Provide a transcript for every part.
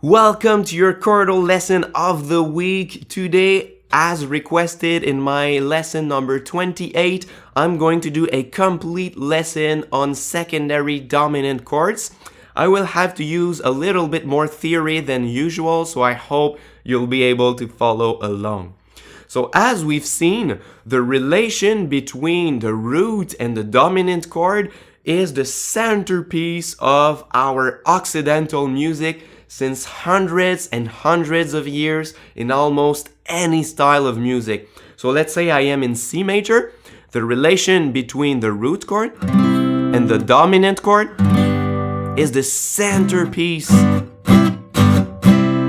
Welcome to your chordal lesson of the week. Today, as requested in my lesson number 28, I'm going to do a complete lesson on secondary dominant chords. I will have to use a little bit more theory than usual, so I hope you'll be able to follow along. So as we've seen, the relation between the root and the dominant chord is the centerpiece of our Occidental music since hundreds and hundreds of years in almost any style of music. So let's say I am in C major. The relation between the root chord and the dominant chord is the centerpiece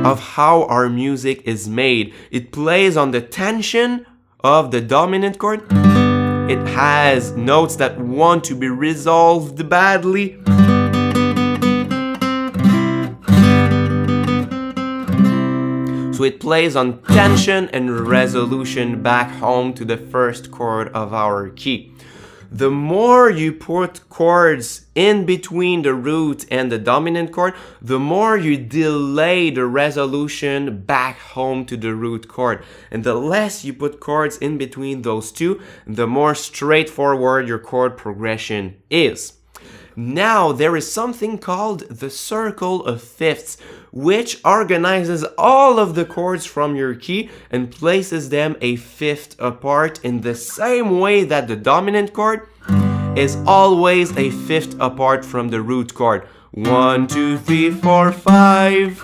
of how our music is made. It plays on the tension of the dominant chord. It has notes that want to be resolved badly. So it plays on tension and resolution back home to the first chord of our key. The more you put chords in between the root and the dominant chord, the more you delay the resolution back home to the root chord. And the less you put chords in between those two, the more straightforward your chord progression is. Now, there is something called the circle of fifths, which organizes all of the chords from your key and places them a fifth apart in the same way that the dominant chord is always a fifth apart from the root chord. 1, 2, 3, 4, 5.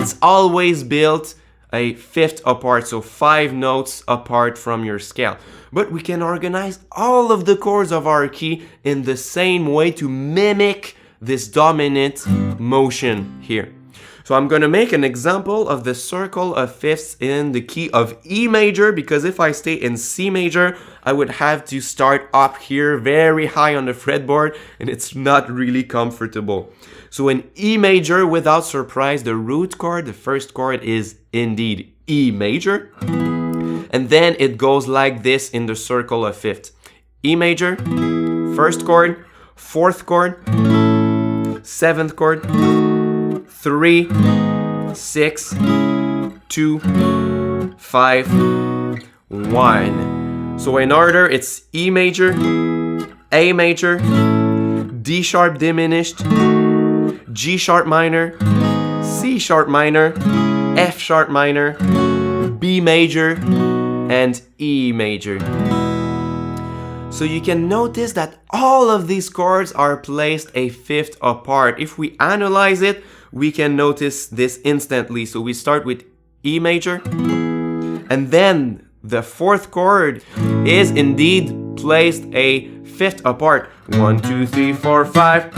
It's always built a fifth apart, so 5 notes apart from your scale. But we can organize all of the chords of our key in the same way to mimic this dominant motion here. So I'm going to make an example of the circle of fifths in the key of E major, because if I stay in C major, I would have to start up here very high on the fretboard, and it's not really comfortable. So in E major, without surprise, the root chord, the first chord, is indeed E major. And then it goes like this in the circle of fifths. E major, first chord, fourth chord, seventh chord, 3, 6, 2, 5, 1. So in order, it's E major, A major, D sharp diminished, G sharp minor, C sharp minor, F sharp minor, B major, and E major. So you can notice that all of these chords are placed a fifth apart. If we analyze it, we can notice this instantly. So we start with E major, and then the fourth chord is indeed placed a fifth apart. 1, 2, 3, 4, 5.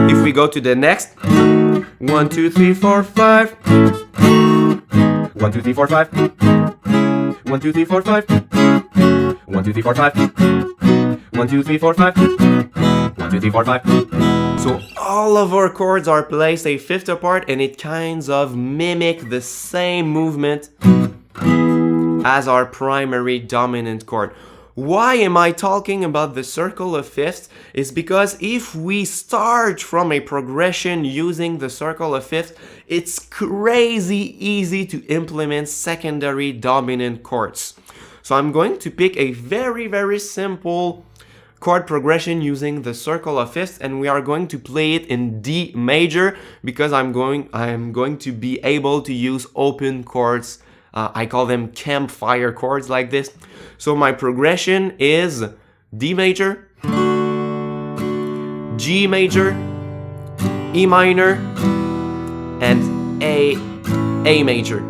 If we go to the next, 1, 2, 3, 4, 5. 1, 2, 3, 4, 5. 1, 2, 3, 4, 5. 1, 2, 3, 4, 5. 1, 2, 3, 4, 5. 1, 2, 3, 4, 5. So all of our chords are placed a fifth apart, and it kinds of mimic the same movement as our primary dominant chord. Why am I talking about the circle of fifths? Is because if we start from a progression using the circle of fifths, it's crazy easy to implement secondary dominant chords. So I'm going to pick a very simple chord progression using the circle of fifths, and we are going to play it in D major because I'm going to be able to use open chords. I call them campfire chords like this. So my progression is D major, G major, E minor, and A major.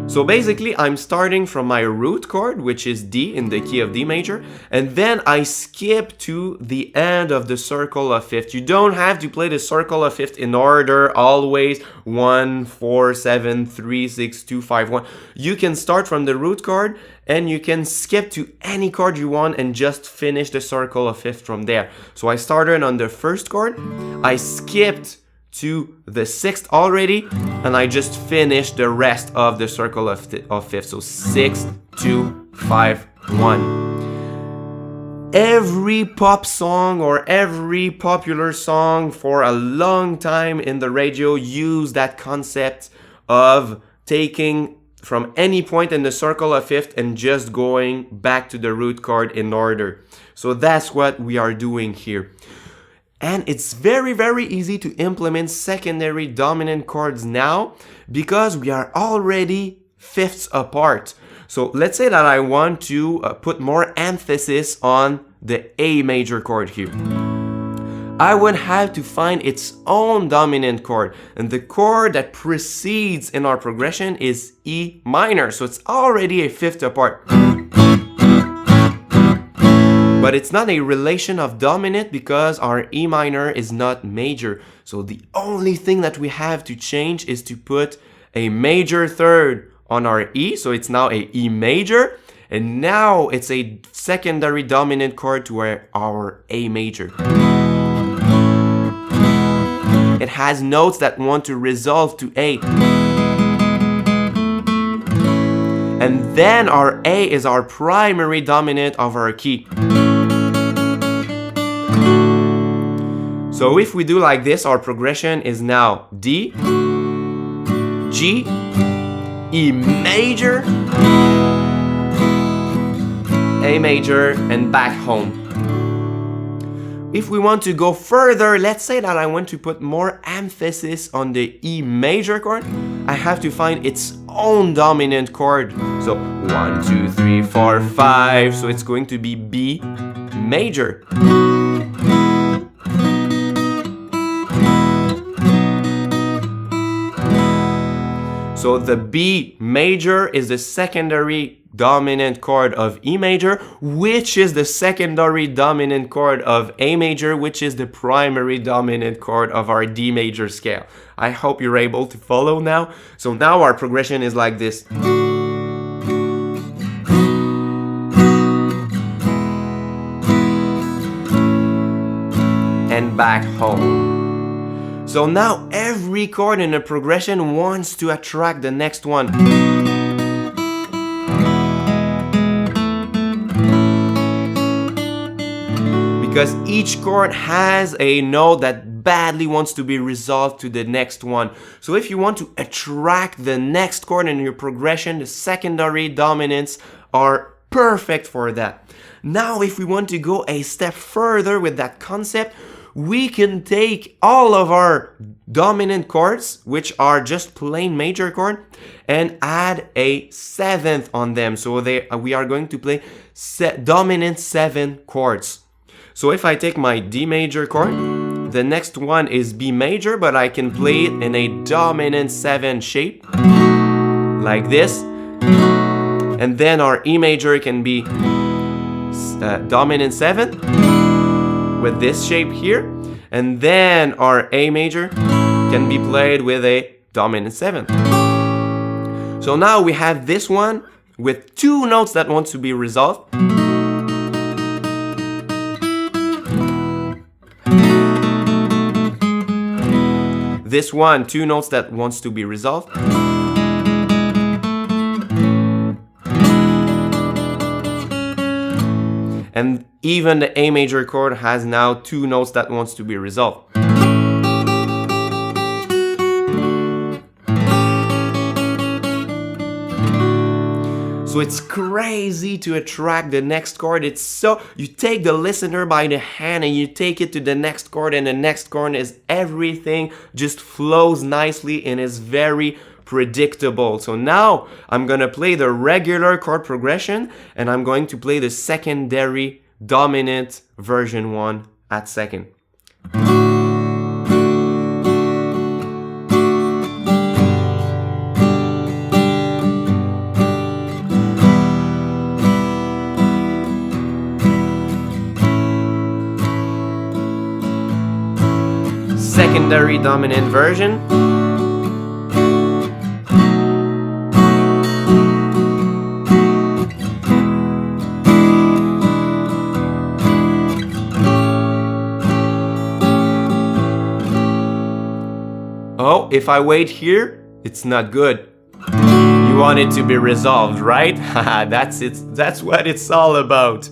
So basically, I'm starting from my root chord, which is D in the key of D major, and then I skip to the end of the circle of fifths. You don't have to play the circle of fifths in order always 1, 4, 7, 3, 6, 2, 5, 1. You can start from the root chord and you can skip to any chord you want and just finish the circle of fifths from there. So I started on the first chord, I skipped to the sixth already, and I just finished the rest of the circle of fifths. So 6, 2, 5, 1. every pop song or every popular song for a long time in the radio use that concept of taking from any point in the circle of fifth and just going back to the root chord in order. So that's what we are doing here. And it's very, very easy to implement secondary dominant chords now because we are already fifths apart. So let's say that I want to put more emphasis on the A major chord here. I would have to find its own dominant chord, and the chord that precedes in our progression is E minor, so it's already a fifth apart. But it's not a relation of dominant because our E minor is not major. So the only thing that we have to change is to put a major third on our E, so it's now a E major, and now it's a secondary dominant chord to our A major. It has notes that want to resolve to A. And then our A is our primary dominant of our key. So if we do like this, our progression is now D, G, E major, A major, and back home. If we want to go further, let's say that I want to put more emphasis on the E major chord, I have to find its own dominant chord. So 1, 2, 3, 4, 5. So it's going to be B major. So the B major is the secondary dominant chord of E major, which is the secondary dominant chord of A major, which is the primary dominant chord of our D major scale. I hope you're able to follow now. So now our progression is like this. And back home. So now every chord in a progression wants to attract the next one. Because each chord has a note that badly wants to be resolved to the next one. So if you want to attract the next chord in your progression, the secondary dominants are perfect for that. Now if we want to go a step further with that concept, we can take all of our dominant chords, which are just plain major chord, and add a seventh on them. So we are going to play dominant 7 chords. So if I take my D major chord, the next one is B major, but I can play it in a dominant 7 shape, like this. And then our E major can be dominant 7 with this shape here. And then our A major can be played with a dominant 7. So now we have this one with 2 notes that want to be resolved. This one, 2 notes that wants to be resolved. And even the A major chord has now 2 notes that wants to be resolved. So it's crazy to attract the next chord. It's so, you take the listener by the hand and you take it to the next chord, and the next chord is everything just flows nicely and is very predictable. So now I'm gonna play the regular chord progression and I'm going to play the secondary dominant version 1 at second. Secondary dominant version. Oh, if I wait here, it's not good. You want it to be resolved, right? That's it. That's what it's all about.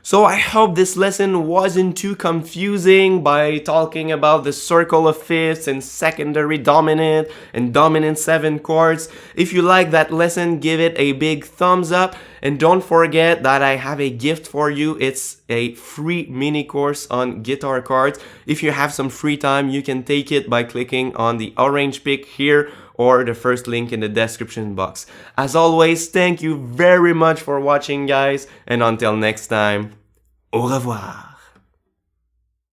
So I hope this lesson wasn't too confusing by talking about the circle of fifths and secondary dominant and dominant 7 chords. If you like that lesson, give it a big thumbs up, and don't forget that I have a gift for you. It's a free mini course on guitar chords. If you have some free time, you can take it by clicking on the orange pick here or the first link in the description box. As always, thank you very much for watching, guys, and until next time, au revoir.